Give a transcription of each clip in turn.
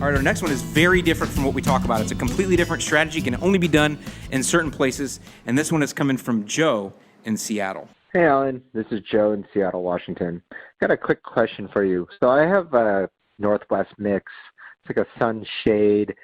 All right, our next one is very different from what we talk about. It's a completely different strategy, can only be done in certain places, and this one is coming from Joe in Seattle. Hey, Alan. This is Joe in Seattle, Washington. Got a quick question for you. So I have a Northwest mix. It's like a sunshade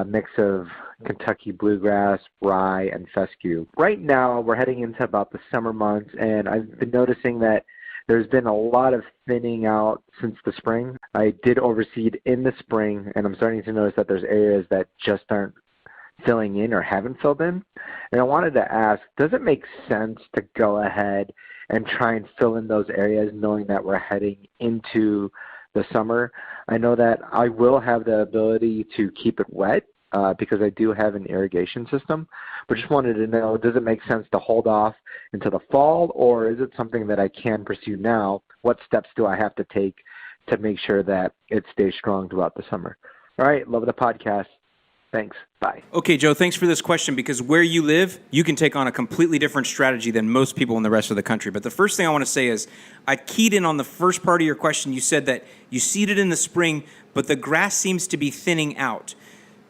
mix of Kentucky bluegrass, rye, and fescue. Right now, we're heading into about the summer months, and I've been noticing that there's been a lot of thinning out since the spring. I did overseed in the spring, and I'm starting to notice that there's areas that just aren't filling in or haven't filled in. And I wanted to ask, does it make sense to go ahead and try and fill in those areas knowing that we're heading into the summer? I know that I will have the ability to keep it wet because I do have an irrigation system, but just wanted to know, does it make sense to hold off into the fall, or is it something that I can pursue now? What steps do I have to take to make sure that it stays strong throughout the summer? All right, love the podcast. Thanks. Bye. Okay, Joe, thanks for this question, because where you live, you can take on a completely different strategy than most people in the rest of the country. But the first thing I want to say is I keyed in on the first part of your question. You said that you seeded in the spring, but the grass seems to be thinning out.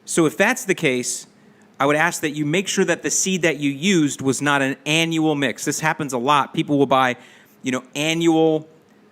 So if that's the case, I would ask that you make sure that the seed that you used was not an annual mix. This happens a lot. People will buy, annual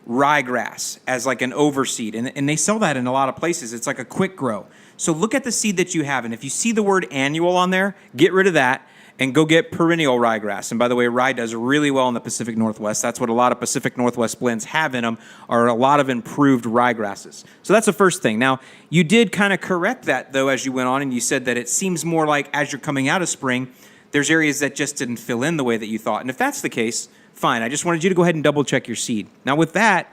ryegrass as like an overseed, and they sell that in a lot of places. It's like a quick grow. So look at the seed that you have, and if you see the word annual on there, get rid of that and go get perennial ryegrass. And by the way, rye does really well in the Pacific Northwest. That's what a lot of Pacific Northwest blends have in them, are a lot of improved ryegrasses. So that's the first thing. Now, you did kind of correct that, though, as you went on, and you said that it seems more like as you're coming out of spring, there's areas that just didn't fill in the way that you thought. And if that's the case, fine. I just wanted you to go ahead and double check your seed. Now, with that,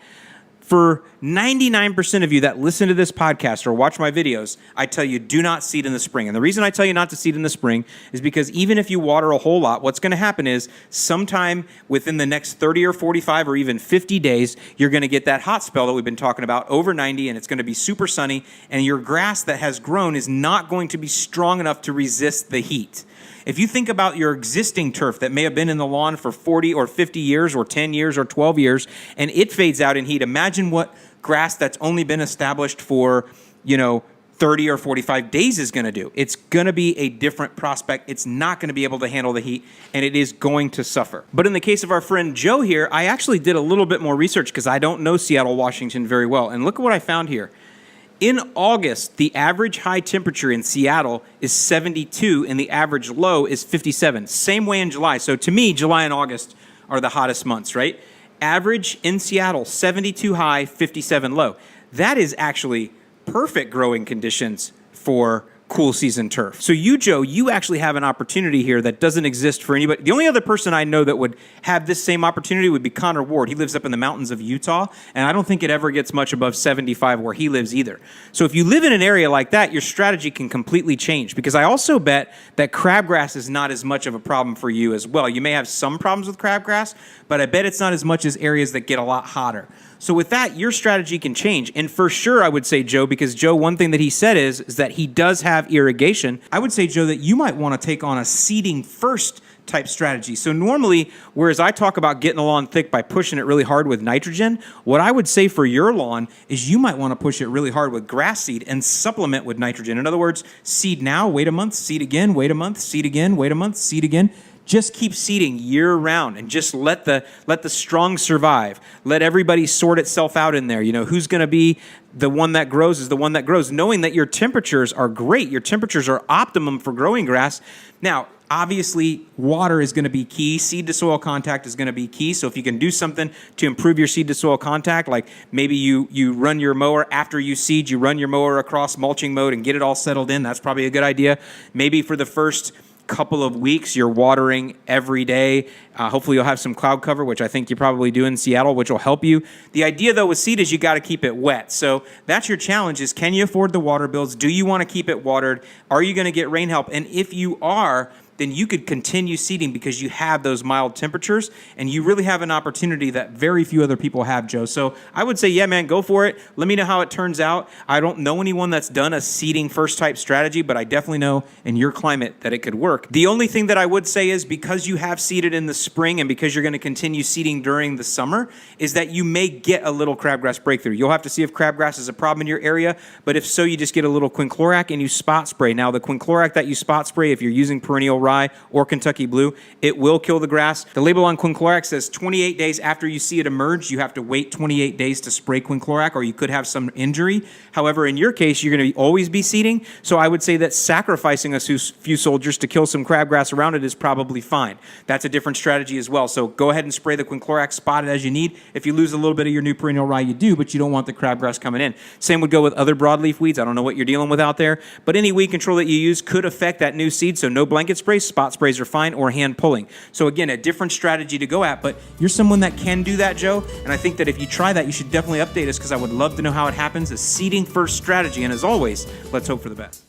for 99% of you that listen to this podcast or watch my videos, I tell you, do not seed in the spring. And the reason I tell you not to seed in the spring is because even if you water a whole lot, what's going to happen is sometime within the next 30 or 45 or even 50 days, you're going to get that hot spell that we've been talking about, over 90, and it's going to be super sunny, and your grass that has grown is not going to be strong enough to resist the heat. If you think about your existing turf that may have been in the lawn for 40 or 50 years or 10 years or 12 years, and it fades out in heat, imagine what grass that's only been established for, 30 or 45 days is going to do. It's going to be a different prospect. It's not going to be able to handle the heat, and it is going to suffer. But in the case of our friend Joe here, I actually did a little bit more research because I don't know Seattle, Washington very well. And look at what I found here. In August, the average high temperature in Seattle is 72 and the average low is 57. Same way in July. So to me, July and August are the hottest months, right? Average in Seattle, 72 high, 57 low. That is actually perfect growing conditions for cool season turf. So you, Joe, you actually have an opportunity here that doesn't exist for anybody. The only other person I know that would have this same opportunity would be Connor Ward. He lives up in the mountains of Utah, and I don't think it ever gets much above 75 where he lives either. So if you live in an area like that, your strategy can completely change, because I also bet that crabgrass is not as much of a problem for you as well. You may have some problems with crabgrass, but I bet it's not as much as areas that get a lot hotter. So with that, your strategy can change. And for sure, I would say, Joe, because Joe, one thing that he said is that he does have irrigation. I would say, Joe, that you might want to take on a seeding first type strategy. So normally, whereas I talk about getting the lawn thick by pushing it really hard with nitrogen, what I would say for your lawn is you might want to push it really hard with grass seed and supplement with nitrogen. In other words, seed now, wait a month, seed again, wait a month, seed again, wait a month, seed again. Just keep seeding year round and just let the strong survive. Let everybody sort itself out in there. Who's going to be the one that grows is the one that grows, knowing that your temperatures are great. Your temperatures are optimum for growing grass. Now, obviously, water is going to be key. Seed to soil contact is going to be key. So if you can do something to improve your seed to soil contact, like maybe you run your mower after you seed, you run your mower across mulching mode and get it all settled in, that's probably a good idea. Maybe for the first couple of weeks, you're watering every day. Hopefully you'll have some cloud cover, which I think you probably do in Seattle, which will help you. The idea, though, with seed is you got to keep it wet. So that's your challenge, is can you afford the water bills? Do you want to keep it watered? Are you going to get rain help? And if you are, then you could continue seeding because you have those mild temperatures, and you really have an opportunity that very few other people have, Joe. So I would say, yeah, man, go for it. Let me know how it turns out. I don't know anyone that's done a seeding first type strategy, but I definitely know in your climate that it could work. The only thing that I would say is because you have seeded in the spring and because you're going to continue seeding during the summer, is that you may get a little crabgrass breakthrough. You'll have to see if crabgrass is a problem in your area, but if so, you just get a little quinclorac and you spot spray. Now, the quinclorac that you spot spray, if you're using perennial rye or Kentucky blue, it will kill the grass. The label on quinclorac says 28 days after you see it emerge, you have to wait 28 days to spray quinclorac, or you could have some injury. However, in your case, you're going to always be seeding, so I would say that sacrificing a few soldiers to kill some crabgrass around it is probably fine. That's a different strategy as well. So go ahead and spray the quinclorac, spot it as you need. If you lose a little bit of your new perennial rye, you do, but you don't want the crabgrass coming in. Same would go with other broadleaf weeds. I don't know what you're dealing with out there, but any weed control that you use could affect that new seed, so no blanket sprays, spot sprays are fine, or hand pulling. So again, a different strategy to go at, but you're someone that can do that, Joe, and I think that if you try that, you should definitely update us because I would love to know how it happens. A seeding first strategy, and as always, let's hope for the best.